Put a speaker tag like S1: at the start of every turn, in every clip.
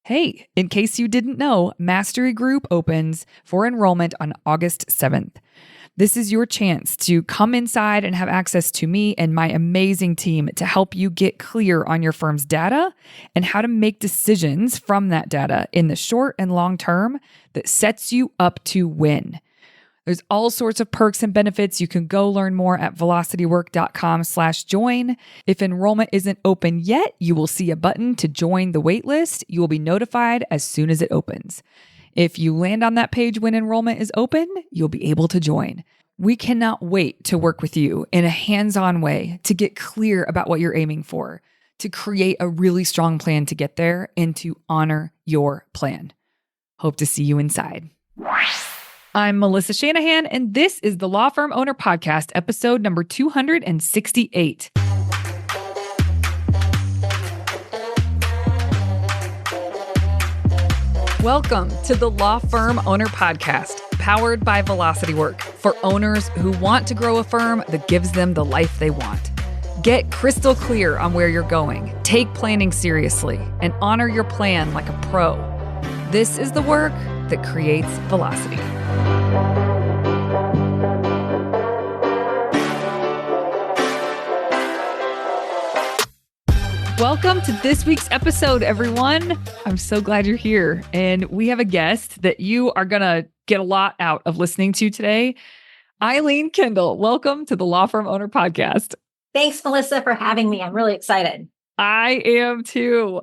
S1: Hey, in case you didn't know, Mastery Group opens for enrollment on August 7th. This is your chance to come inside and have access to me and my amazing team to help you get clear on your firm's data and how to make decisions from that data in the short and long term that sets you up to win. There's all sorts of perks and benefits. You can go learn more at velocitywork.com/join. If enrollment isn't open yet, you will see a button to join the waitlist. You will be notified as soon as it opens. If you land on that page when enrollment is open, you'll be able to join. We cannot wait to work with you in a hands-on way to get clear about what you're aiming for, to create a really strong plan to get there, and to honor your plan. Hope to see you inside. I'm Melissa Shanahan, and this is the Law Firm Owner Podcast, episode number 268. Welcome to the Law Firm Owner Podcast, powered by Velocity Work, for owners who want to grow a firm that gives them the life they want. Get crystal clear on where you're going, take planning seriously, and honor your plan like a pro. This is the work that creates velocity. Welcome to this week's episode, everyone. I'm so glad you're here. And we have a guest that you are going to get a lot out of listening to today. Eileen Kendall, welcome to the Law Firm Owner Podcast.
S2: Thanks, Melissa, for having me. I'm really excited.
S1: I am too.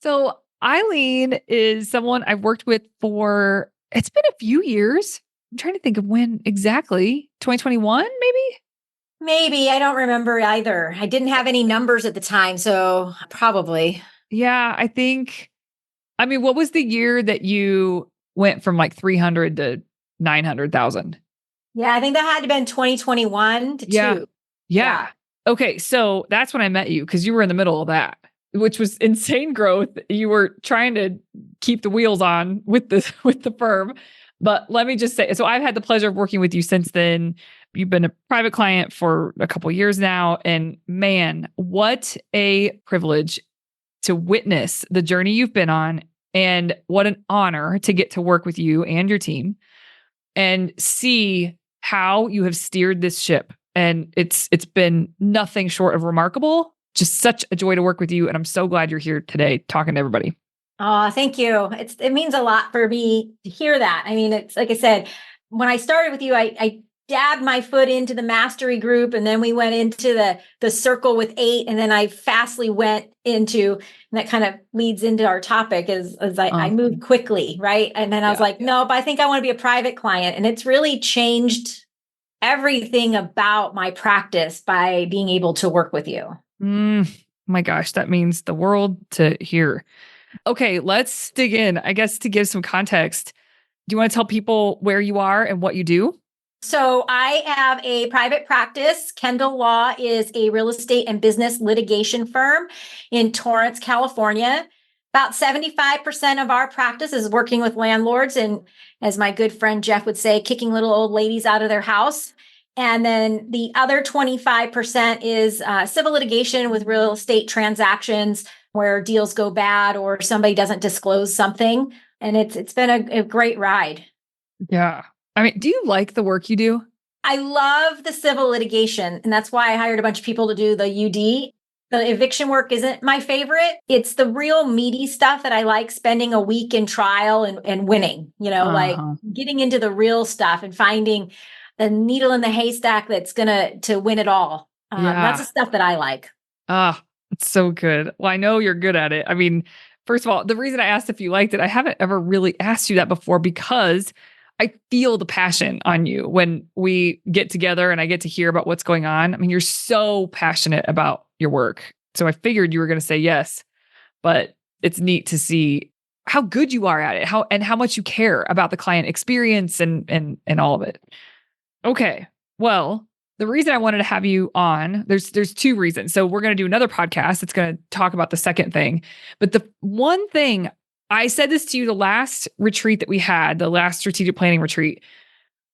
S1: So Eileen is someone I've worked with for, it's been a few years. I'm trying to think of when exactly. 2021, maybe?
S2: Maybe. I don't remember either. I didn't have any numbers at the time, so probably.
S1: Yeah, I think, what was the year that you went from like 300 to 900,000?
S2: Yeah, I think that had to have been 2021 to 2.
S1: Yeah. Okay, so that's when I met you because you were in the middle of that, which was insane growth. You were trying to keep the wheels on with the firm. But let me just say, so I've had the pleasure of working with you since then. You've been a private client for a couple of years now. And man, what a privilege to witness the journey you've been on. And what an honor to get to work with you and your team and see how you have steered this ship. And it's been nothing short of remarkable. Just such a joy to work with you. And I'm so glad you're here today talking to everybody.
S2: Oh, thank you. It means a lot for me to hear that. It's like I said, when I started with you, I dabbed my foot into the mastery group, and then we went into the circle with 8, and then I fastly went into, and that kind of leads into our topic as I moved quickly, right? And then I was like, no, but I think I want to be a private client. And it's really changed everything about my practice by being able to work with you.
S1: My gosh, that means the world to hear. Okay, let's dig in. I guess to give some context, do you want to tell people where you are and what you do?
S2: So I have a private practice. Kendall Law is a real estate and business litigation firm in Torrance, California. About 75% of our practice is working with landlords and, as my good friend Jeff would say, kicking little old ladies out of their house. And then the other 25% is civil litigation with real estate transactions where deals go bad or somebody doesn't disclose something. And it's been a great ride.
S1: Yeah. Do you like the work you do?
S2: I love the civil litigation. And that's why I hired a bunch of people to do the UD. The eviction work isn't my favorite. It's the real meaty stuff that I like, spending a week in trial and winning, like getting into the real stuff and finding the needle in the haystack that's going to win it all. That's the stuff that I like.
S1: It's so good. Well, I know you're good at it. First of all, the reason I asked if you liked it, I haven't ever really asked you that before because I feel the passion on you when we get together and I get to hear about what's going on. You're so passionate about your work. So I figured you were going to say yes, but it's neat to see how good you are at it, how much you care about the client experience and all of it. Okay. Well, the reason I wanted to have you on, there's 2 reasons. So we're going to do another podcast. It's going to talk about the second thing. But the one thing, I said this to you the last retreat that we had, the last strategic planning retreat,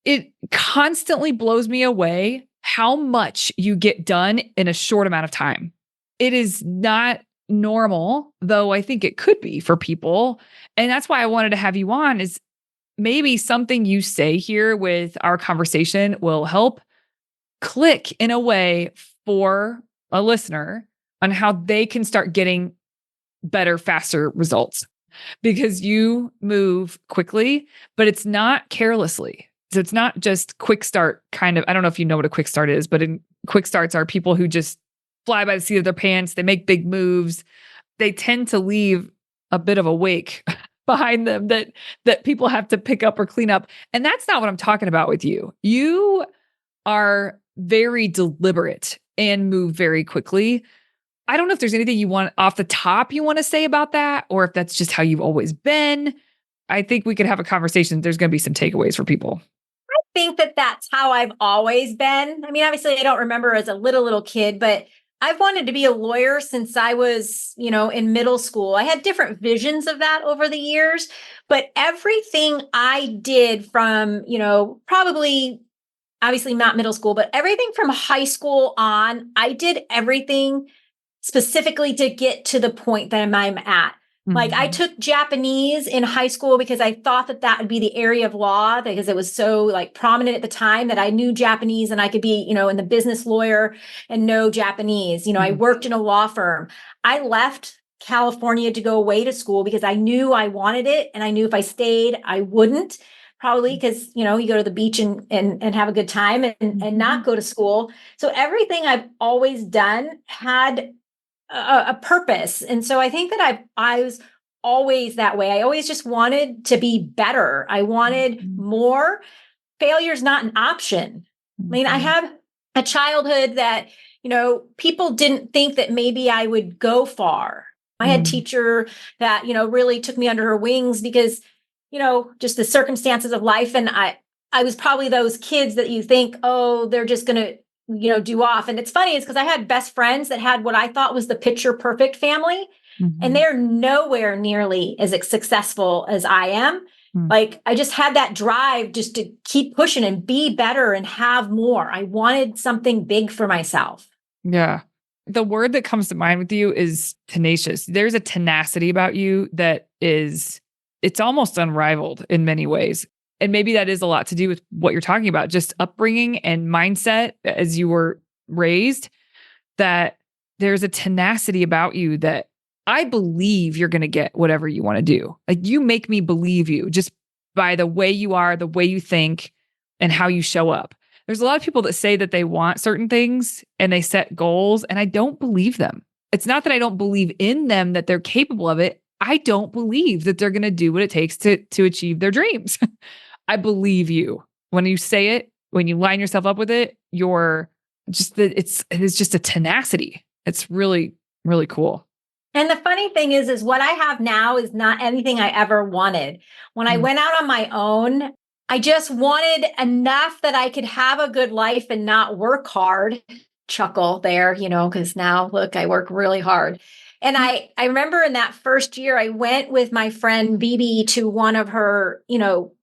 S1: it constantly blows me away how much you get done in a short amount of time. It is not normal, though I think it could be for people. And that's why I wanted to have you on is maybe something you say here with our conversation will help click in a way for a listener on how they can start getting better, faster results because you move quickly, but it's not carelessly. So it's not just quick start kind of, I don't know if you know what a quick start is, but in quick starts are people who just fly by the seat of their pants. They make big moves. They tend to leave a bit of a wake behind them that people have to pick up or clean up. And that's not what I'm talking about with you. You are very deliberate and move very quickly. I don't know if there's anything you want off the top you want to say about that, or if that's just how you've always been. I think we could have a conversation. There's going to be some takeaways for people.
S2: I think that that's how I've always been. I mean, obviously, I don't remember as a little kid, but I've wanted to be a lawyer since I was, in middle school. I had different visions of that over the years, but everything I did from, probably obviously not middle school, but everything from high school on, I did everything specifically to get to the point that I'm at. Like I took Japanese in high school because I thought that would be the area of law because it was so like prominent at the time that I knew Japanese and I could be, in the business lawyer and know Japanese. I worked in a law firm. I left California to go away to school because I knew I wanted it. And I knew if I stayed, I wouldn't probably because, you go to the beach and have a good time and not go to school. So everything I've always done had a purpose. And so I think that I was always that way. I always just wanted to be better. I wanted more. Failure's not an option. I mean, I have a childhood that, people didn't think that maybe I would go far. I had a teacher that, really took me under her wings because, just the circumstances of life. And I was probably those kids that you think, oh, they're just going to do off. And it's funny is because I had best friends that had what I thought was the picture perfect family. And they're nowhere nearly as successful as I am. Like I just had that drive just to keep pushing and be better and have more. I wanted something big for myself.
S1: Yeah. The word that comes to mind with you is tenacious. There's a tenacity about you that it's almost unrivaled in many ways. And maybe that is a lot to do with what you're talking about, just upbringing and mindset as you were raised, that there's a tenacity about you that I believe you're going to get whatever you want to do. Like you make me believe you just by the way you are, the way you think, and how you show up. There's a lot of people that say that they want certain things and they set goals, and I don't believe them. It's not that I don't believe in them, that they're capable of it. I don't believe that they're going to do what it takes to achieve their dreams. I believe you. When you say it, when you line yourself up with it, it's just a tenacity. It's really, really cool.
S2: And the funny thing is what I have now is not anything I ever wanted. When I went out on my own, I just wanted enough that I could have a good life and not work hard. Chuckle there, because now look, I work really hard. And I remember in that first year, I went with my friend Bibi to one of her,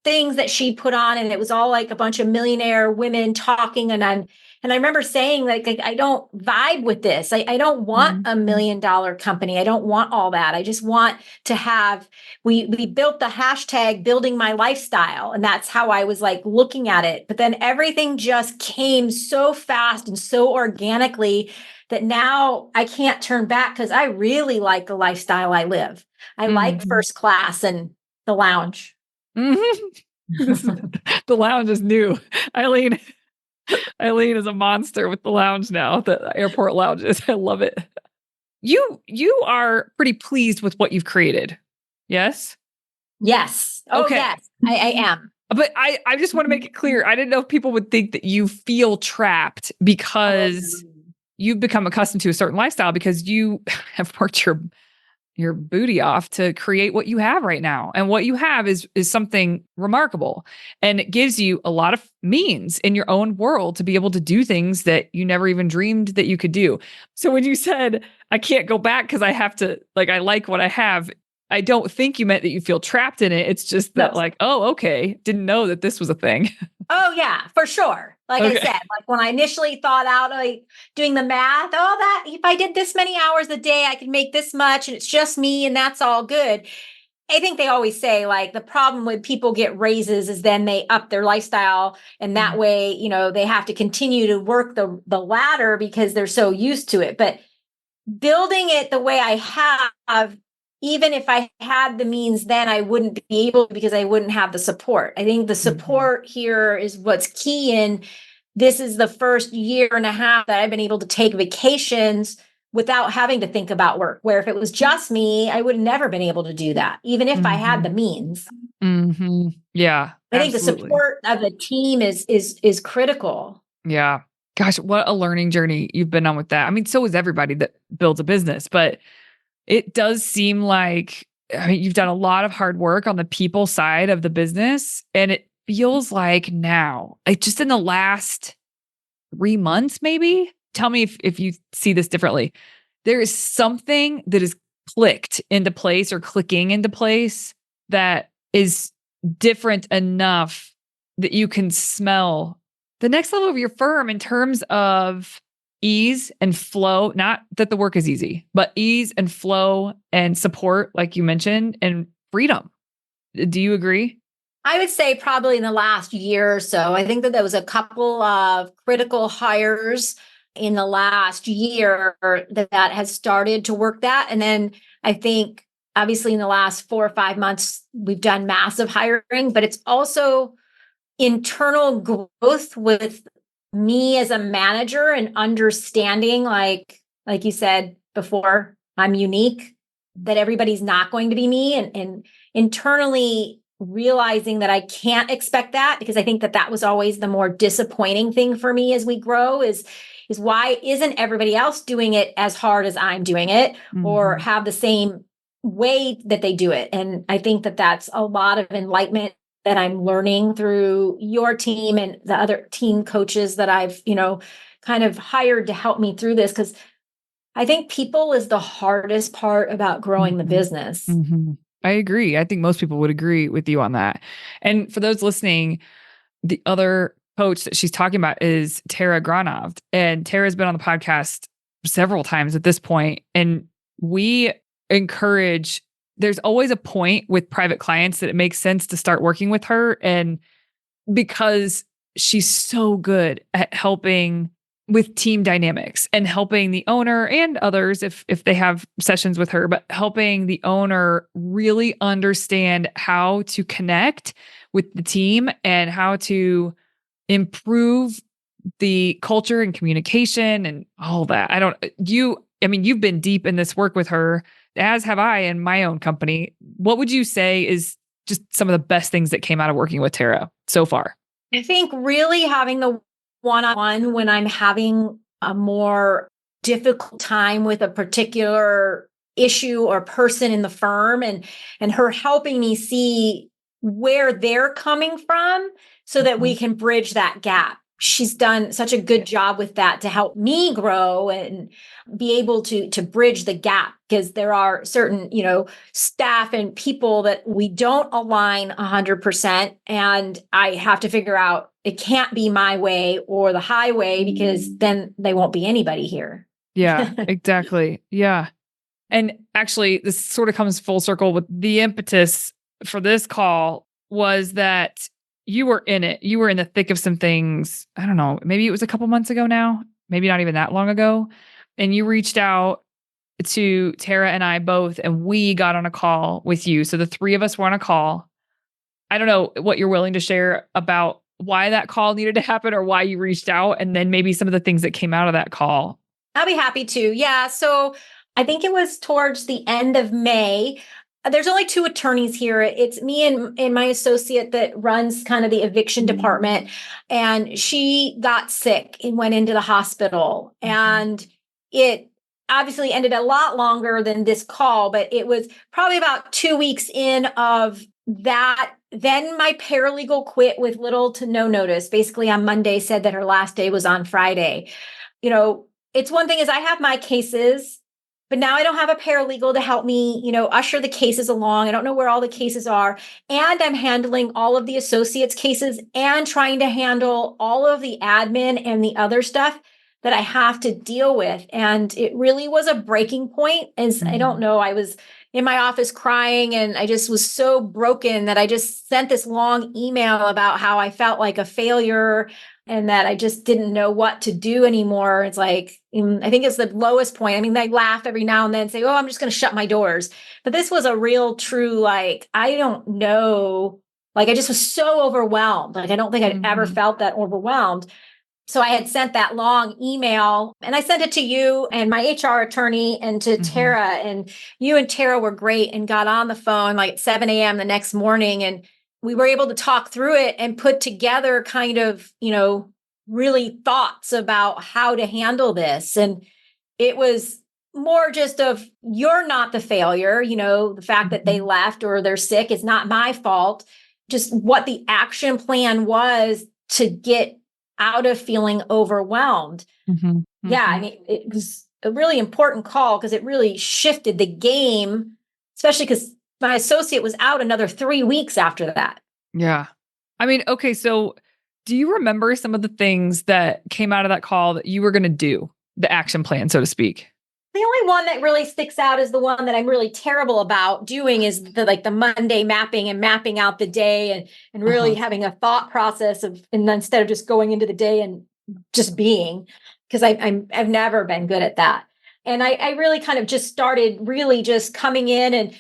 S2: things that she put on, and it was all like a bunch of millionaire women talking. And I remember saying like I don't vibe with this. I don't want $1 million company. I don't want all that. I just want to have, we built the hashtag building my lifestyle. And that's how I was like looking at it. But then everything just came so fast and so organically that now I can't turn back because I really like the lifestyle I live. I like first class and the lounge.
S1: The lounge is new. Eileen is a monster with the lounge now, the airport lounges. I love it. You are pretty pleased with what you've created. Yes?
S2: Yes. Oh,
S1: okay.
S2: Yes, I am.
S1: But I just want to make it clear. I didn't know if people would think that you feel trapped because you've become accustomed to a certain lifestyle because you have worked your booty off to create what you have right now. And what you have is something remarkable. And it gives you a lot of means in your own world to be able to do things that you never even dreamed that you could do. So when you said, I can't go back because I have to, like, I like what I have, I don't think you meant that you feel trapped in it. It's just that
S2: No.
S1: like, oh, okay. Didn't know that this was a thing.
S2: Oh yeah, for sure. Like I
S1: Okay.
S2: said, like when I initially thought out like doing the math, oh, that if I did this many hours a day, I could make this much and it's just me and that's all good. I think they always say like the problem with people get raises is then they up their lifestyle and that way, they have to continue to work the ladder because they're so used to it. But building it the way I have, even if I had the means, then I wouldn't be able because I wouldn't have the support. I think the support here is what's key. And this is the first year and a half that I've been able to take vacations without having to think about work, where if it was just me, I would have never been able to do that, even if I had the means.
S1: Yeah,
S2: I think the
S1: absolutely.
S2: support of the team is critical.
S1: Yeah. Gosh, what a learning journey you've been on with that. I mean, so is everybody that builds a business, but it does seem like, I mean, you've done a lot of hard work on the people side of the business. And it feels like now, like just in the last 3 months, maybe. Tell me if you see this differently. There is something that is clicked into place or clicking into place that is different enough that you can smell the next level of your firm in terms of ease and flow. Not that the work is easy, but ease and flow and support, like you mentioned, and freedom. Do you agree?
S2: I would say probably in the last year or so. I think that there was a couple of critical hires in the last year that has started to work that. And then I think obviously in the last 4 or 5 months, we've done massive hiring, but it's also internal growth with me as a manager and understanding, like you said before, I'm unique, that everybody's not going to be me, and internally realizing that I can't expect that, because I think that was always the more disappointing thing for me as we grow is why isn't everybody else doing it as hard as I'm doing it or have the same way that they do it. And I think that that's a lot of enlightenment that I'm learning through your team and the other team coaches that I've, kind of hired to help me through this. Because I think people is the hardest part about growing the business.
S1: I agree. I think most people would agree with you on that. And for those listening, the other coach that she's talking about is Tara Granov. And Tara's been on the podcast several times at this point. And we encourage, there's always a point with private clients that it makes sense to start working with her. And because she's so good at helping with team dynamics and helping the owner and others if they have sessions with her, but helping the owner really understand how to connect with the team and how to improve the culture and communication and all that. You've been deep in this work with her, as have I in my own company. What would you say is just some of the best things that came out of working with Tara so far?
S2: I think really having the one-on-one when I'm having a more difficult time with a particular issue or person in the firm, and her helping me see where they're coming from so that we can bridge that gap. She's done such a good job with that to help me grow and be able to bridge the gap, because there are certain, staff and people that we don't align 100%. And I have to figure out it can't be my way or the highway, because then they won't be anybody here.
S1: Yeah, exactly. Yeah. And actually, this sort of comes full circle with the impetus for this call was that you were in it. You were in the thick of some things. I don't know, maybe it was a couple months ago now, maybe not even that long ago. And you reached out to Tara and I both, and we got on a call with you. So the three of us were on a call. I don't know what you're willing to share about why that call needed to happen or why you reached out, and then maybe some of the things that came out of that call.
S2: I'll be happy to. Yeah. So I think it was towards the end of May. There's only two attorneys here. It's me and my associate that runs kind of the eviction department. And she got sick and went into the hospital. And it obviously ended a lot longer than this call, but it was probably about 2 weeks in of that. Then my paralegal quit with little to no notice. Basically on Monday said that her last day was on Friday. It's one thing is I have my cases but now I don't have a paralegal to help me, usher the cases along. I don't know where all the cases are. And I'm handling all of the associates cases and trying to handle all of the admin and the other stuff that I have to deal with. And it really was a breaking point. And I don't know, I was in my office crying and I just was so broken that I just sent this long email about how I felt like a failure and that I just didn't know what to do anymore. It's like, I think it's the lowest point. I mean, I laugh every now and then and say, oh, I'm just going to shut my doors. But this was a real true, like, I don't know. Like, I just was so overwhelmed. Like, I don't think I'd ever felt that overwhelmed. So I had sent that long email and I sent it to you and my HR attorney and to Tara, and you and Tara were great and got on the phone like at 7 a.m. the next morning. And we were able to talk through it and put together kind of, really thoughts about how to handle this. And it was more just of, you're not the failure, the fact that they left or they're sick is not my fault. Just what the action plan was to get out of feeling overwhelmed. Yeah, I mean, it was a really important call because it really shifted the game, especially because my associate was out another 3 weeks after that.
S1: Yeah. I mean, okay, so do you remember some of the things that came out of that call that you were going to do, the action plan, so to speak?
S2: The only one that really sticks out is the one that I'm really terrible about doing is the Monday mapping and mapping out the day and really having a thought process and instead of just going into the day and just being, because I've never been good at that. And I really kind of just started really just coming in and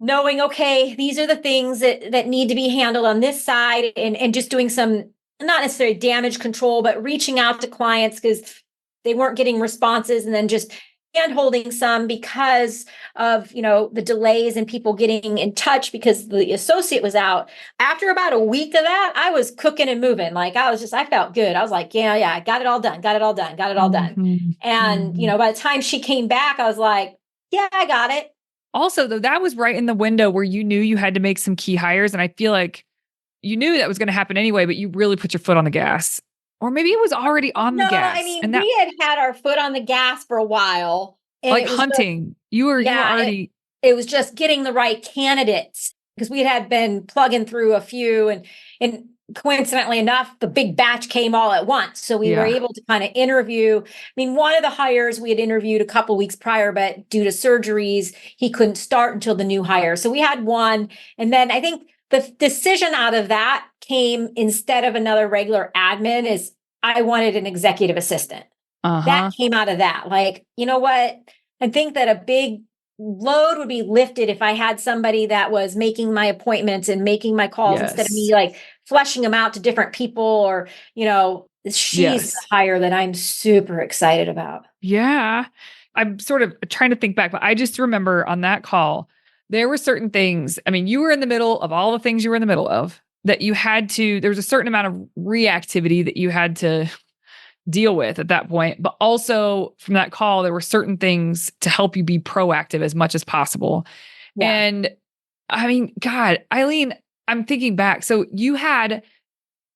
S2: knowing, okay, these are the things that need to be handled on this side and just doing some, not necessarily damage control, but reaching out to clients because they weren't getting responses, and then just hand holding some because of, the delays and people getting in touch because the associate was out. After about a week of that, I was cooking and moving. Like I felt good. I was like, yeah, I got it all done. And, by the time she came back, I was like, yeah, I got it.
S1: Also, though, that was right in the window where you knew you had to make some key hires. And I feel like you knew that was going to happen anyway, but you really put your foot on the gas. Or maybe it was already on the gas.
S2: I mean, we had our foot on the gas for a while. And
S1: like hunting. You were already.
S2: It was just getting the right candidates because we had been plugging through a few and coincidentally enough, the big batch came all at once. So we were able to kind of interview. I mean, one of the hires we had interviewed a couple of weeks prior, but due to surgeries, he couldn't start until the new hire. So we had one. And then I think the decision out of that came instead of another regular admin is I wanted an executive assistant. That came out of that. Like, you know what? I think that a big load would be lifted if I had somebody that was making my appointments and making my calls instead of me like fleshing them out to different people or, she's the hire that I'm super excited about.
S1: Yeah. I'm sort of trying to think back, but I just remember on that call, there were certain things. I mean, you were in the middle of all the things you were in the middle of that you had to, there was a certain amount of reactivity that you had to deal with at that point. But also from that call, there were certain things to help you be proactive as much as possible. Yeah. And I mean, God, Eileen, I'm thinking back. So you had,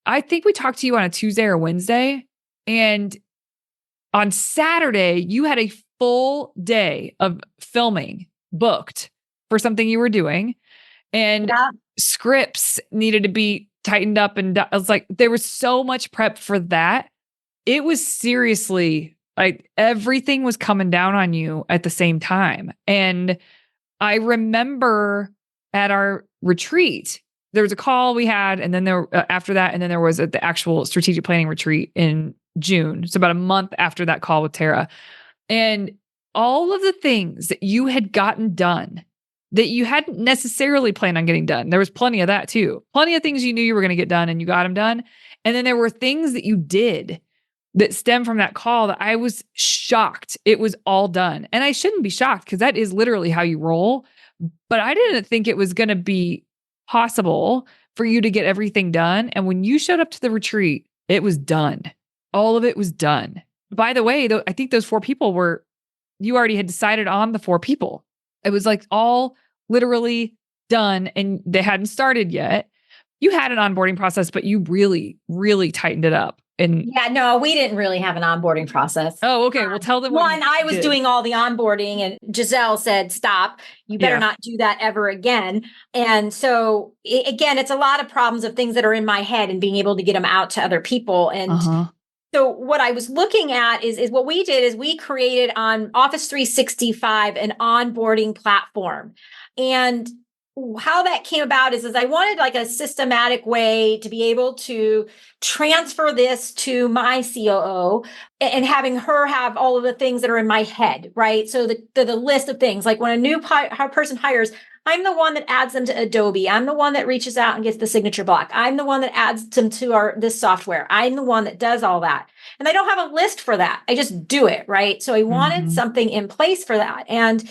S1: I think we talked to you on a Tuesday or Wednesday, and on Saturday, you had a full day of filming booked for something you were doing, and scripts needed to be tightened up. And I was like, there was so much prep for that. It was seriously like everything was coming down on you at the same time. And I remember at our retreat, there was a call we had, and then after that, and then there was the actual strategic planning retreat in June. So about a month after that call with Tara. And all of the things that you had gotten done that you hadn't necessarily planned on getting done. There was plenty of that too. Plenty of things you knew you were going to get done and you got them done. And then there were things that you did that stemmed from that call that I was shocked it was all done. And I shouldn't be shocked because that is literally how you roll. But I didn't think it was going to be possible for you to get everything done. And when you showed up to the retreat, it was done. All of it was done. By the way, though, I think those 4 people you already had decided on the 4 people. It was like all literally done and they hadn't started yet. You had an onboarding process, but you really, really tightened it up. And
S2: Yeah, no, we didn't really have an onboarding process.
S1: oh, okay. Well, tell them what
S2: One,
S1: you
S2: I was
S1: did.
S2: doing all the onboarding and Giselle said, stop, you better not do that ever again. And so again, it's a lot of problems of things that are in my head and being able to get them out to other people. And so what I was looking at is what we did is we created on Office 365 an onboarding platform. And how that came about is I wanted like a systematic way to be able to transfer this to my COO and having her have all of the things that are in my head, right? So the list of things, like when a new person hires, I'm the one that adds them to Adobe. I'm the one that reaches out and gets the signature block. I'm the one that adds them to this software. I'm the one that does all that. And I don't have a list for that. I just do it, right? So I wanted something in place for that. And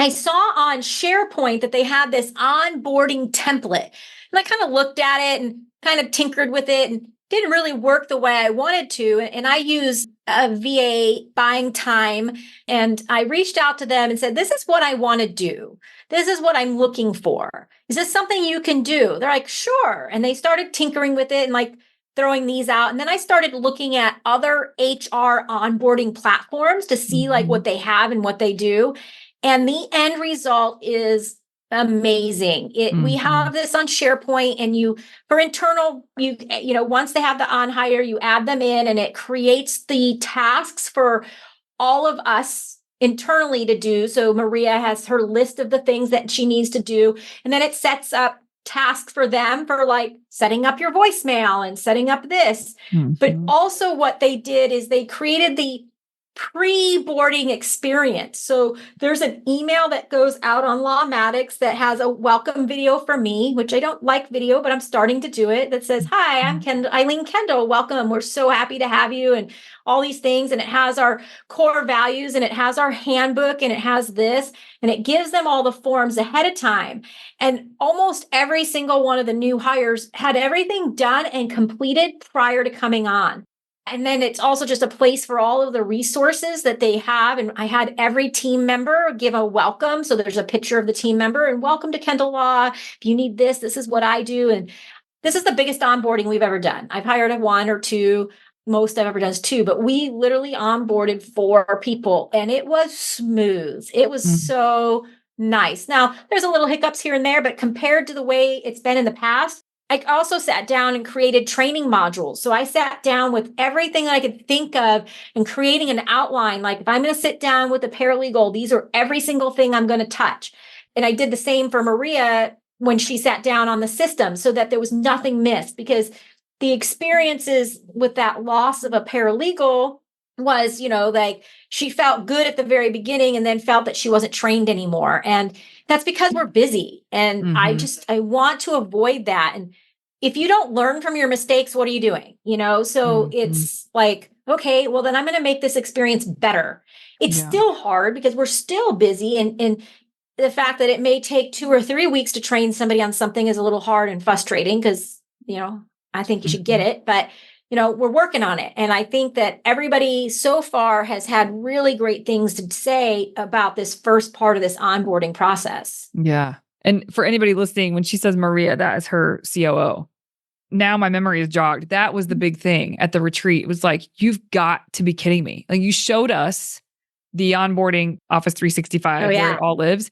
S2: I saw on SharePoint that they had this onboarding template. And I kind of looked at it and kind of tinkered with it and didn't really work the way I wanted to. And I used a VA buying time. And I reached out to them and said, this is what I want to do. This is what I'm looking for. Is this something you can do? They're like, sure. And they started tinkering with it and like throwing these out. And then I started looking at other HR onboarding platforms to see like what they have and what they do. And the end result is amazing. We have this on SharePoint, and for internal, once they have the on hire, you add them in and it creates the tasks for all of us internally to do. So Maria has her list of the things that she needs to do. And then it sets up tasks for them for like setting up your voicemail and setting up this. But also what they did is they created the pre-boarding experience. So there's an email that goes out on Lawmatics that has a welcome video for me, which I don't like video, but I'm starting to do it, that says, hi, I'm Eileen Kendall. Welcome. We're so happy to have you, and all these things. And it has our core values, and it has our handbook, and it has this, and it gives them all the forms ahead of time. And almost every single one of the new hires had everything done and completed prior to coming on. And then it's also just a place for all of the resources that they have. And I had every team member give a welcome. So there's a picture of the team member and welcome to Kendall Law. If you need this, this is what I do. And this is the biggest onboarding we've ever done. I've hired a 1 or 2. Most I've ever done is 2, but we literally onboarded 4 people and it was smooth. It was so nice. Now there's a little hiccups here and there, but compared to the way it's been in the past, I also sat down and created training modules. So I sat down with everything that I could think of and creating an outline. Like if I'm going to sit down with a paralegal, these are every single thing I'm going to touch. And I did the same for Maria when she sat down on the system so that there was nothing missed, because the experiences with that loss of a paralegal was, like she felt good at the very beginning and then felt that she wasn't trained anymore. And that's because we're busy. And I want to avoid that. And if you don't learn from your mistakes, what are you doing? So it's like, okay, well then I'm going to make this experience better. It's still hard because we're still busy. And the fact that it may take 2 or 3 weeks to train somebody on something is a little hard and frustrating because, I think you should get it, but we're working on it. And I think that everybody so far has had really great things to say about this first part of this onboarding process.
S1: Yeah. And for anybody listening, when she says Maria, that is her COO. Now my memory is jogged. That was the big thing at the retreat. It was like, you've got to be kidding me. Like you showed us the onboarding Office 365 where it all lives.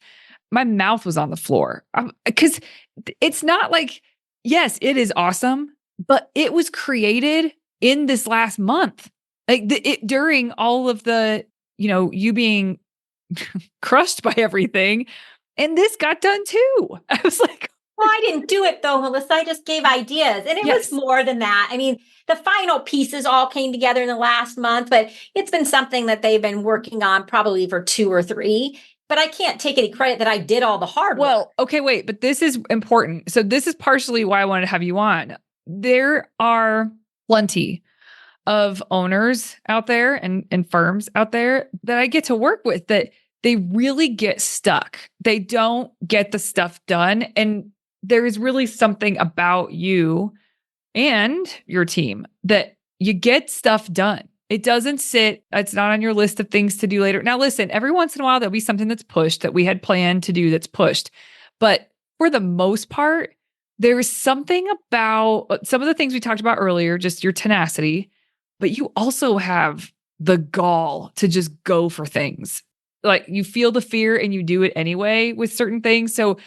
S1: My mouth was on the floor because it's not like, yes, it is awesome, but it was created in this last month, like during all of the, you being crushed by everything. And this got done too. I was like,
S2: well, I didn't do it though, Melissa. I just gave ideas, and it was more than that. I mean, the final pieces all came together in the last month, but it's been something that they've been working on probably for 2 or 3. But I can't take any credit that I did all the hard work.
S1: Well, okay, wait, but this is important. So this is partially why I wanted to have you on. There are plenty of owners out there and firms out there that I get to work with that they really get stuck. They don't get the stuff done. And there is really something about you and your team that you get stuff done. It doesn't sit, it's not on your list of things to do later. Now, listen, every once in a while, there'll be something that's pushed that we had planned to do that's pushed. But for the most part, there is something about some of the things we talked about earlier, just your tenacity, but you also have the gall to just go for things. Like you feel the fear and you do it anyway with certain things. So,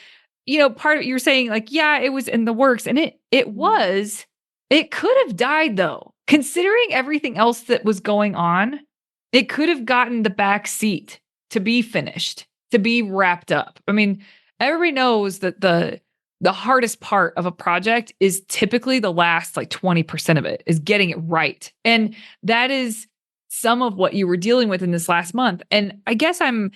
S1: part of it, you're saying like, yeah, it was in the works and it could have died though. Considering everything else that was going on, it could have gotten the back seat to be finished, to be wrapped up. I mean, everybody knows that the hardest part of a project is typically the last like 20% of it is getting it right. And that is some of what you were dealing with in this last month. And I guess I'm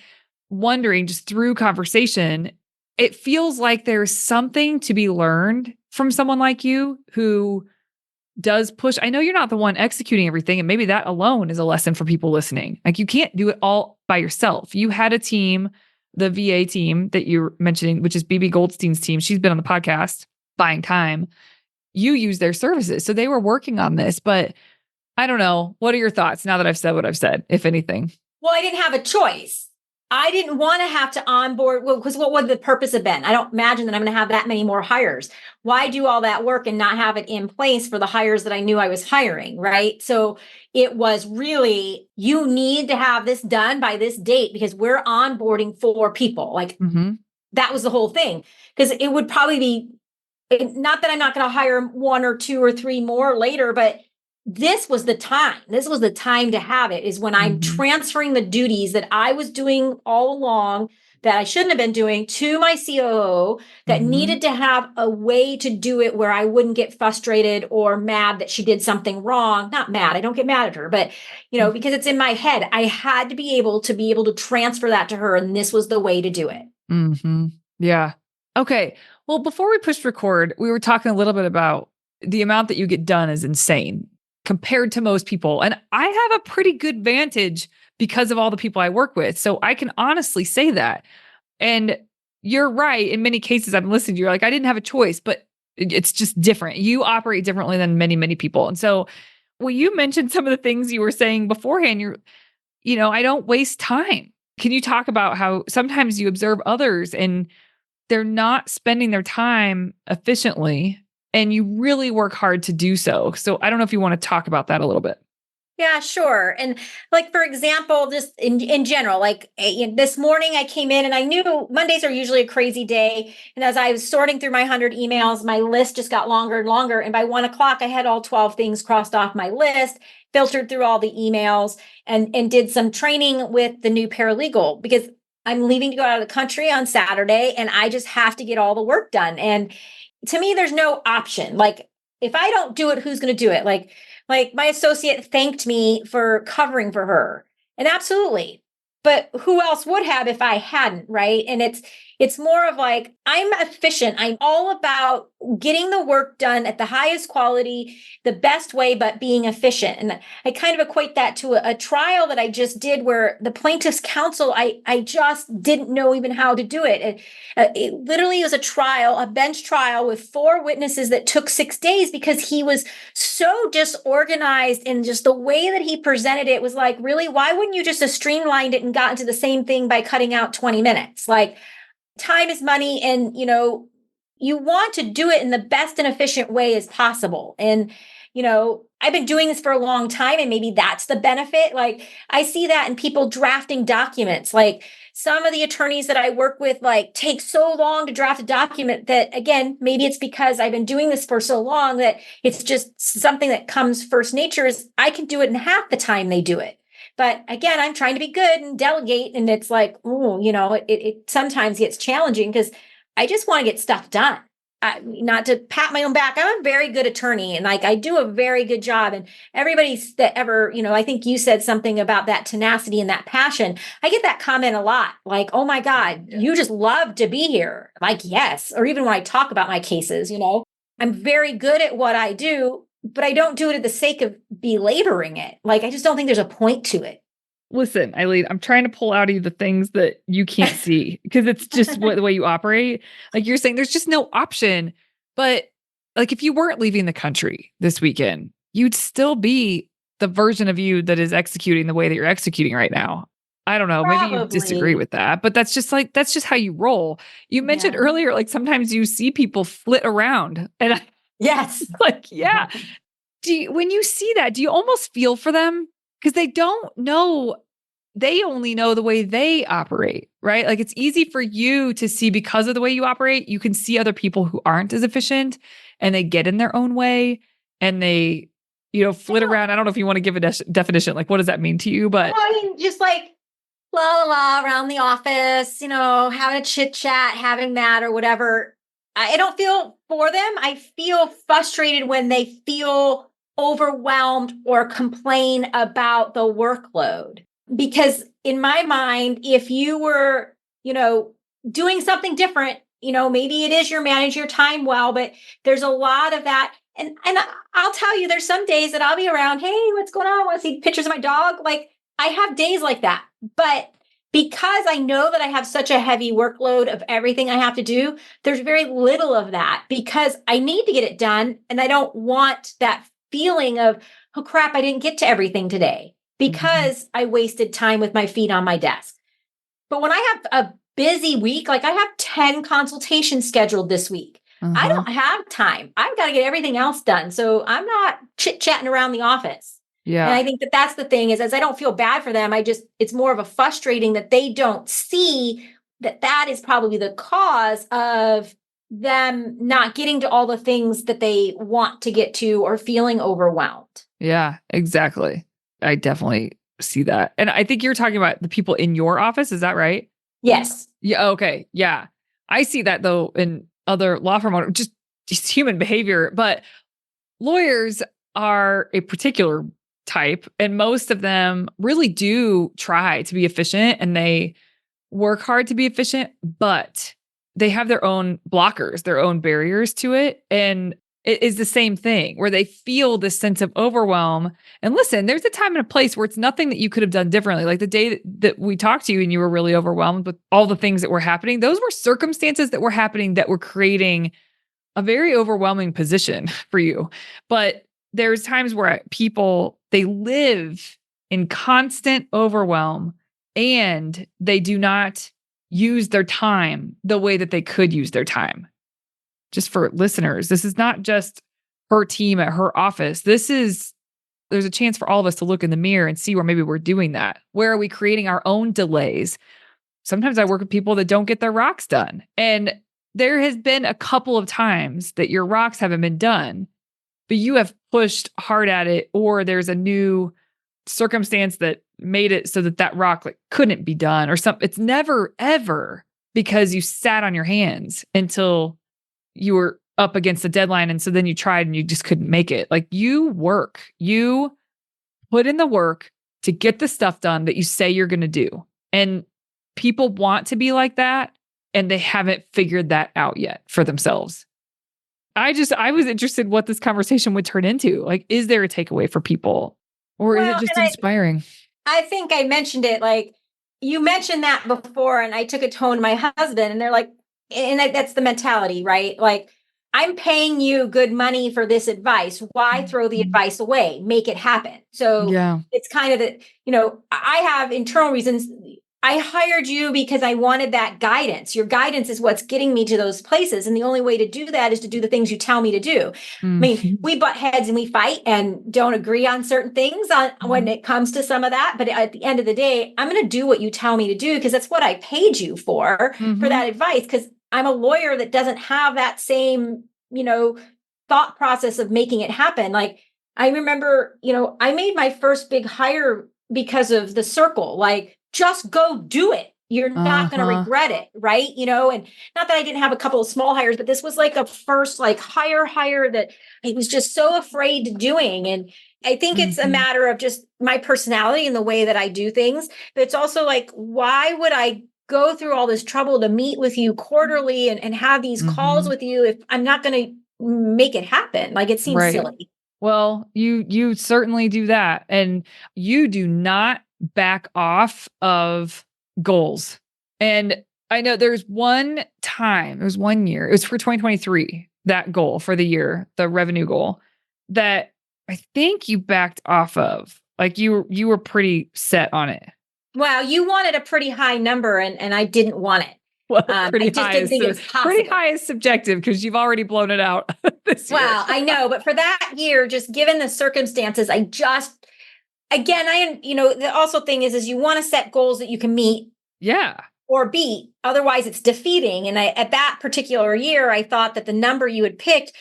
S1: wondering just through conversation, it feels like there's something to be learned from someone like you who does push. I know you're not the one executing everything, and maybe that alone is a lesson for people listening. Like you can't do it all by yourself. You had a team, the VA team that you're mentioning, which is BB Goldstein's team. She's been on the podcast, Buying Time. You use their services. So they were working on this, but I don't know. What are your thoughts now that I've said what I've said, if anything?
S2: Well, I didn't have a choice. I didn't want to have to onboard. Well, because what would the purpose have been? I don't imagine that I'm going to have that many more hires. Why do all that work and not have it in place for the hires that I knew I was hiring? Right. So it was really, you need to have this done by this date because we're onboarding 4 people. Like that was the whole thing. Because it would probably be, not that I'm not going to hire 1 or 2 or 3 more later, but this was the time. This was the time to have it, is when I'm transferring the duties that I was doing all along that I shouldn't have been doing to my COO that needed to have a way to do it where I wouldn't get frustrated or mad that she did something wrong. Not mad. I don't get mad at her, but because it's in my head, I had to be able to transfer that to her. And this was the way to do it.
S1: Yeah. Okay. Well, before we pushed record, we were talking a little bit about the amount that you get done is insane compared to most people. And I have a pretty good vantage because of all the people I work with. So I can honestly say that. And you're right. In many cases, I'm listening to you. You're like, I didn't have a choice, but it's just different. You operate differently than many, many people. And so, well, you mentioned some of the things you were saying beforehand. I don't waste time. Can you talk about how sometimes you observe others and they're not spending their time efficiently, and you really work hard to do so? So I don't know if you want to talk about that a little bit.
S2: Yeah, sure. And like, for example, just in general, like this morning I came in and I knew Mondays are usually a crazy day. And as I was sorting through my 100 emails, my list just got longer and longer. And by 1 o'clock, I had all 12 things crossed off my list, filtered through all the emails, and did some training with the new paralegal because I'm leaving to go out of the country on Saturday and I just have to get all the work done. And to me, there's no option. Like, if I don't do it, who's going to do it? Like my associate thanked me for covering for her. And absolutely. But who else would have if I hadn't, right? And it's more of like, I'm efficient. I'm all about getting the work done at the highest quality, the best way, but being efficient. And I kind of equate that to a trial that I just did where the plaintiff's counsel, I just didn't know even how to do it. It literally was a bench trial with 4 witnesses that took 6 days because he was so disorganized, and just the way that he presented it was like, really, why wouldn't you just have streamlined it and gotten to the same thing by cutting out 20 minutes? Like, time is money, and you want to do it in the best and efficient way as possible. And I've been doing this for a long time, and maybe that's the benefit. Like, I see that in people drafting documents. Like, some of the attorneys that I work with, like, take so long to draft a document that, again, maybe it's because I've been doing this for so long that it's just something that comes first nature, is I can do it in half the time they do it. But again, I'm trying to be good and delegate. And it's like, it sometimes gets challenging because I just want to get stuff done. Not to pat my own back. I'm a very good attorney, and like, I do a very good job. And everybody that ever, I think you said something about that tenacity and that passion. I get that comment a lot. Like, oh my God, you just love to be here. Like, yes. Or even when I talk about my cases, I'm very good at what I do, but I don't do it at the sake of belaboring it. Like, I just don't think there's a point to it.
S1: Listen, Eileen, I'm trying to pull out of you the things that you can't see because it's just the way you operate. Like, you're saying there's just no option. But like, if you weren't leaving the country this weekend, you'd still be the version of you that is executing the way that you're executing right now. I don't know.
S2: Probably.
S1: Maybe you disagree with that, but that's just how you roll. You mentioned earlier, like, sometimes you see people flit around, and
S2: yes,
S1: like, yeah. when you see that, do you almost feel for them? Because they don't know, they only know the way they operate, right? Like it's easy for you to see because of the way you operate. You can see other people who aren't as efficient and they get in their own way and they, flit around. I don't know if you want to give a definition. Like, what does that mean to you? But
S2: I mean, just like la la la around the office, having a chit chat, having that or whatever. I don't feel for them. I feel frustrated when they feel overwhelmed or complain about the workload. Because in my mind, if you were, doing something different, maybe it is you're managing your time well, but there's a lot of that. And I'll tell you, there's some days that I'll be around, hey, what's going on? Want to see pictures of my dog? Like I have days like that. But because I know that I have such a heavy workload of everything I have to do, there's very little of that because I need to get it done. And I don't want that feeling of, oh crap, I didn't get to everything today because I wasted time with my feet on my desk. But when I have a busy week, like I have 10 consultations scheduled this week, I don't have time. I've got to get everything else done. So I'm not chit-chatting around the office.
S1: yeah.
S2: And I think that that's the thing is, as I don't feel bad for them, it's more of a frustrating that they don't see that is probably the cause of them not getting to all the things that they want to get to or feeling overwhelmed.
S1: Yeah, exactly. I definitely see that. And I think you're talking about the people in your office. Is that right?
S2: Yes.
S1: Yeah. Okay. Yeah. I see that though in other law firm owners, just human behavior. But lawyers are a particular type, and most of them really do try to be efficient and they work hard to be efficient, but they have their own blockers, their own barriers to it. And it is the same thing where they feel this sense of overwhelm. And listen, there's a time and a place where it's nothing that you could have done differently. Like the day that we talked to you and you were really overwhelmed with all the things that were happening, those were circumstances that were happening that were creating a very overwhelming position for you. But there's times where people, they live in constant overwhelm and they do not use their time the way that they could use their time. Just for listeners, this is not just her team at her office. There's a chance for all of us to look in the mirror and see where maybe we're doing that. Where are we creating our own delays? Sometimes I work with people that don't get their rocks done. And there has been a couple of times that your rocks haven't been done, but you have pushed hard at it, or there's a new circumstance that made it so that rock couldn't be done or something. It's never, ever because you sat on your hands until you were up against the deadline. And so then you tried and you just couldn't make it. Like you put in the work to get the stuff done that you say you're going to do. And people want to be like that. And they haven't figured that out yet for themselves. I was interested what this conversation would turn into. Like, is there a takeaway for people? Or is it just inspiring?
S2: I think I mentioned it. Like you mentioned that before, and I took it home to my husband, and they're like, and that's the mentality, right? Like, I'm paying you good money for this advice. Why throw the advice away? Make it happen. So it's kind of I have internal reasons. I hired you because I wanted that guidance. Your guidance is what's getting me to those places. And the only way to do that is to do the things you tell me to do. I mean, we butt heads and we fight and don't agree on certain things when it comes to some of that. But at the end of the day, I'm going to do what you tell me to do because that's what I paid you for that advice. Because I'm a lawyer that doesn't have that same, thought process of making it happen. Like I remember, I made my first big hire because of the circle. Like, just go do it. You're not going to regret it. Right. And not that I didn't have a couple of small hires, but this was like a first hire that I was just so afraid to doing. And I think it's a matter of just my personality and the way that I do things. But it's also like, why would I go through all this trouble to meet with you quarterly and have these calls with you if I'm not going to make it happen? Like it seems silly.
S1: Well, you certainly do that. And you do not back off of goals. And I know there's one year, it was for 2023, that goal for the year, the revenue goal that I think you backed off of. Like you were pretty set on it.
S2: Well, you wanted a pretty high number and I didn't want it.
S1: Well,
S2: I
S1: pretty
S2: just
S1: high
S2: didn't
S1: is
S2: think it was
S1: pretty
S2: possible.
S1: high is subjective because you've already blown it out this year.
S2: Well, I know, but for that year, just given the circumstances, again, the also thing is you want to set goals that you can meet
S1: Yeah.
S2: or beat. Otherwise, it's defeating. And at that particular year, I thought that the number you had picked,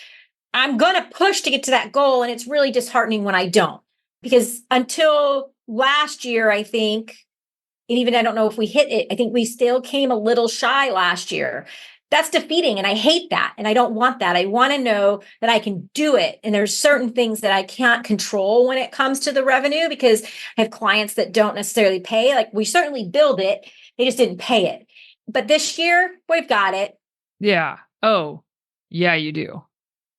S2: I'm going to push to get to that goal. And it's really disheartening when I don't. Because until last year, I think, and even I don't know if we hit it, I think we still came a little shy last year. That's defeating. And I hate that. And I don't want that. I want to know that I can do it. And there's certain things that I can't control when it comes to the revenue because I have clients that don't necessarily pay. Like we certainly build it, they just didn't pay it. But this year, we've got it.
S1: Yeah. Oh, yeah, you do.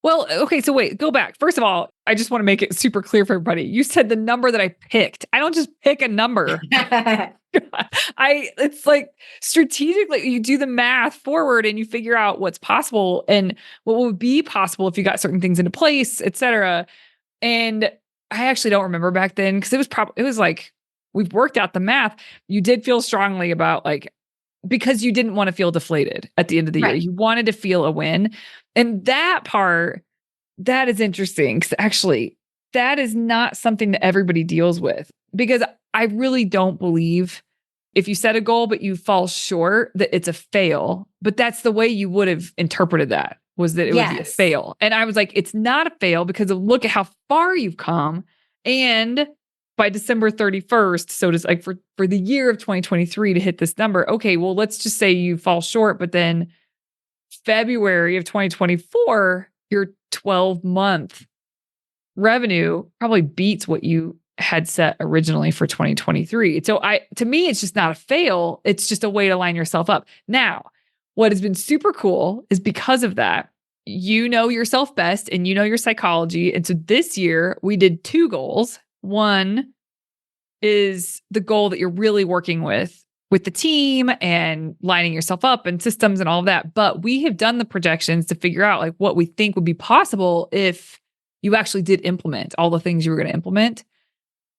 S1: Well, okay. So wait, go back. First of all, I just want to make it super clear for everybody. You said the number that I picked. I don't just pick a number. It's like strategically you do the math forward and you figure out what's possible and what would be possible if you got certain things into place, et cetera. And I actually don't remember back then because it was like we've worked out the math. You did feel strongly about like because you didn't want to feel deflated at the end of the year.
S2: Right.
S1: You wanted to feel a win. And that part, that is interesting because actually that is not something that everybody deals with because I really don't believe if you set a goal, but you fall short, that it's a fail. But that's the way you would have interpreted that was that it would be a fail. And I was like, it's not a fail because of look at how far you've come. And by December 31st, so to like for the year of 2023 to hit this number, okay, well, let's just say you fall short, but then February of 2024, your 12-month revenue probably beats what you had set originally for 2023. So to me, it's just not a fail. It's just a way to line yourself up. Now, what has been super cool is because of that, you know yourself best and you know your psychology. And so this year we did 2 goals. One is the goal that you're really working with the team and lining yourself up and systems and all of that. But we have done the projections to figure out like what we think would be possible if you actually did implement all the things you were going to implement.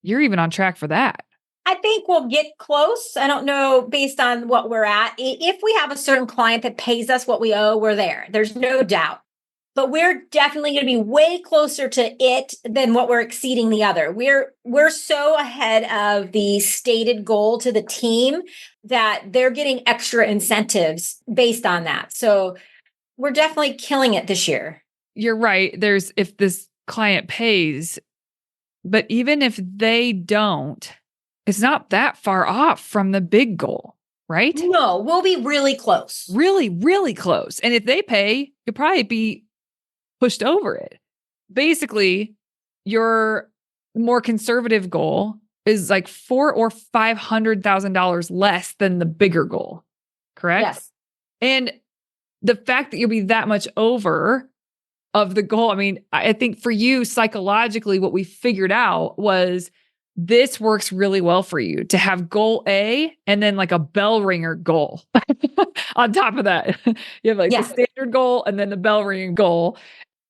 S1: You're even on track for that.
S2: I think we'll get close. I don't know based on what we're at. If we have a certain client that pays us what we owe, we're there. There's no doubt. But we're definitely going to be way closer to it than what we're exceeding the other. We're so ahead of the stated goal to the team that they're getting extra incentives based on that. So we're definitely killing it this year.
S1: You're right. There's if this client pays, but even if they don't, it's not that far off from the big goal, right?
S2: No, we'll be really close.
S1: Really, really close. And if they pay, you'll probably be pushed over it. Basically, your more conservative goal is like $400,000 or $500,000 less than the bigger goal, correct?
S2: Yes.
S1: And the fact that you'll be that much over of the goal, I mean, I think for you psychologically, what we figured out was this works really well for you to have goal A and then like a bell ringer goal on top of that. You have like the standard goal and then the bell ringing goal.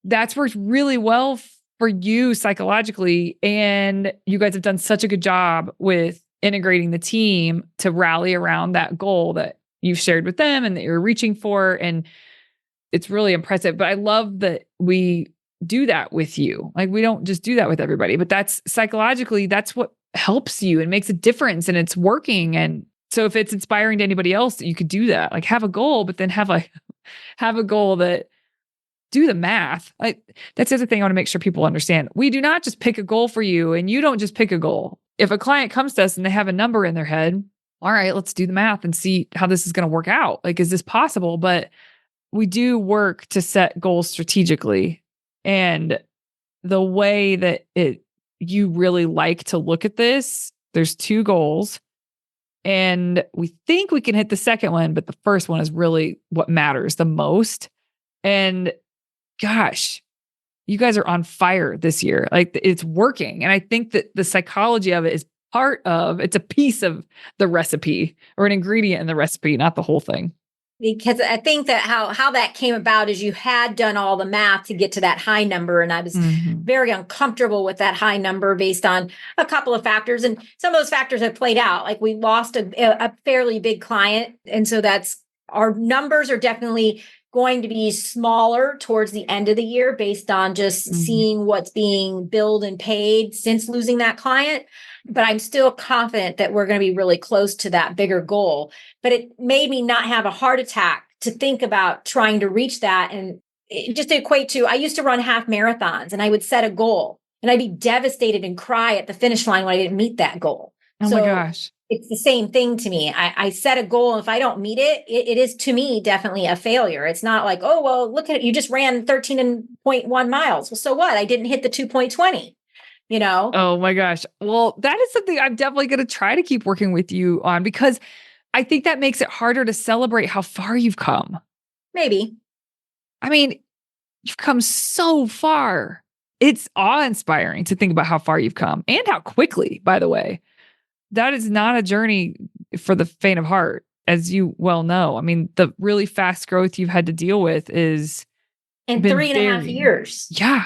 S1: That's worked really well for you psychologically. And you guys have done such a good job with integrating the team to rally around that goal that you've shared with them and that you're reaching for. And it's really impressive. But I love that we do that with you. Like we don't just do that with everybody, but that's psychologically, that's what helps you and makes a difference and it's working. And so if it's inspiring to anybody else, you could do that. Like have a goal, but then have a goal that do the math. That's the other thing I want to make sure people understand. We do not just pick a goal for you and you don't just pick a goal. If a client comes to us and they have a number in their head, all right, let's do the math and see how this is going to work out. Like, is this possible? But we do work to set goals strategically. And the way that you really like to look at this, there's 2 goals. And we think we can hit the second one, but the first one is really what matters the most. And gosh, you guys are on fire this year. Like it's working. And I think that the psychology of it is it's a piece of the recipe or an ingredient in the recipe, not the whole thing.
S2: Because I think that how that came about is you had done all the math to get to that high number. And I was very uncomfortable with that high number based on a couple of factors. And some of those factors have played out. Like we lost a fairly big client. And so that's our numbers are definitely going to be smaller towards the end of the year based on just seeing what's being billed and paid since losing that client. But I'm still confident that we're going to be really close to that bigger goal. But it made me not have a heart attack to think about trying to reach that. And it just equate to, I used to run half marathons and I would set a goal and I'd be devastated and cry at the finish line when I didn't meet that goal.
S1: Oh my gosh.
S2: It's the same thing to me. I set a goal. And if I don't meet it, it is to me definitely a failure. It's not like, oh, well, look at it. You just ran 13.1 miles. Well, so what? I didn't hit the 2.20, you know?
S1: Oh my gosh. Well, that is something I'm definitely going to try to keep working with you on, because I think that makes it harder to celebrate how far you've come.
S2: Maybe.
S1: I mean, you've come so far. It's awe-inspiring to think about how far you've come and how quickly, by the way. That is not a journey for the faint of heart, as you well know. I mean, the really fast growth you've had to deal with is
S2: in 3.5 years.
S1: Yeah.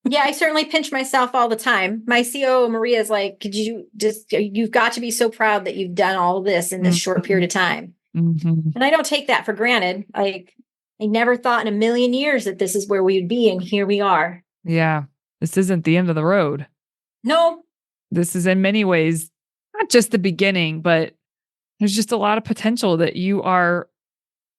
S2: Yeah, I certainly pinch myself all the time. My COO, Maria, is like, you've got to be so proud that you've done all of this in this short period of time. And I don't take that for granted. I never thought in a million years that this is where we would be. And here we are.
S1: Yeah. This isn't the end of the road.
S2: No.
S1: This is in many ways not just the beginning, but there's just a lot of potential that you are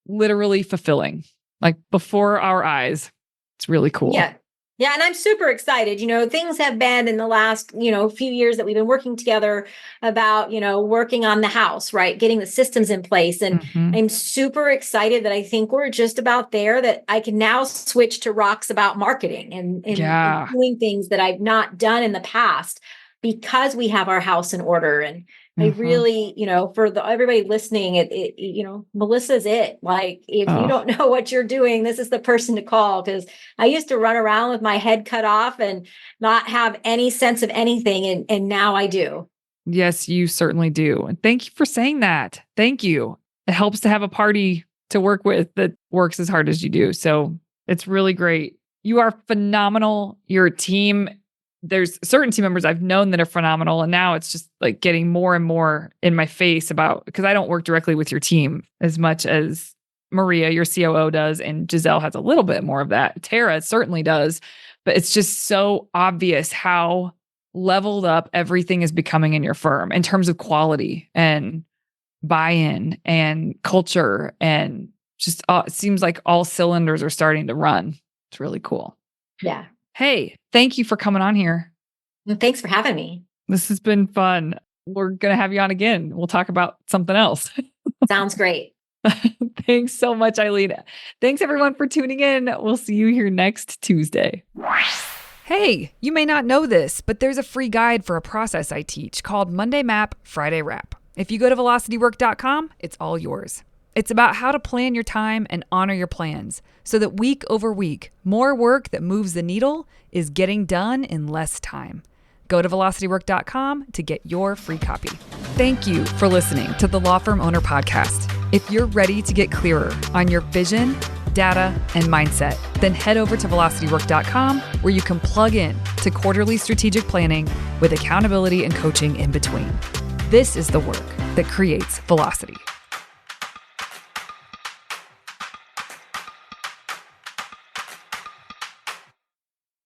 S1: literally fulfilling, like before our eyes. It's really cool.
S2: Yeah. Yeah. And I'm super excited. Things have been in the last, few years that we've been working together about, working on the house, right? Getting the systems in place. And I'm super excited that I think we're just about there, that I can now switch to rocks about marketing and doing things that I've not done in the past, because we have our house in order. And I really, for everybody listening, Melissa's it. Like, if you don't know what you're doing, this is the person to call. Because I used to run around with my head cut off and not have any sense of anything. And now I do.
S1: Yes, you certainly do. And thank you for saying that. Thank you. It helps to have a party to work with that works as hard as you do. So it's really great. You are phenomenal. Your team, there's certain team members I've known that are phenomenal. And now it's just like getting more and more in my face because I don't work directly with your team as much as Maria, your COO, does. And Giselle has a little bit more of that. Tara certainly does. But it's just so obvious how leveled up everything is becoming in your firm in terms of quality and buy-in and culture. And just it seems like all cylinders are starting to run. It's really cool.
S2: Yeah.
S1: Hey, thank you for coming on here.
S2: Well, thanks for having me.
S1: This has been fun. We're going to have you on again. We'll talk about something else.
S2: Sounds great.
S1: Thanks so much, Eileen. Thanks everyone for tuning in. We'll see you here next Tuesday. Hey, you may not know this, but there's a free guide for a process I teach called Monday Map, Friday Wrap. If you go to velocitywork.com, it's all yours. It's about how to plan your time and honor your plans so that week over week, more work that moves the needle is getting done in less time. Go to velocitywork.com to get your free copy. Thank you for listening to the Law Firm Owner Podcast. If you're ready to get clearer on your vision, data, and mindset, then head over to velocitywork.com, where you can plug in to quarterly strategic planning with accountability and coaching in between. This is the work that creates velocity.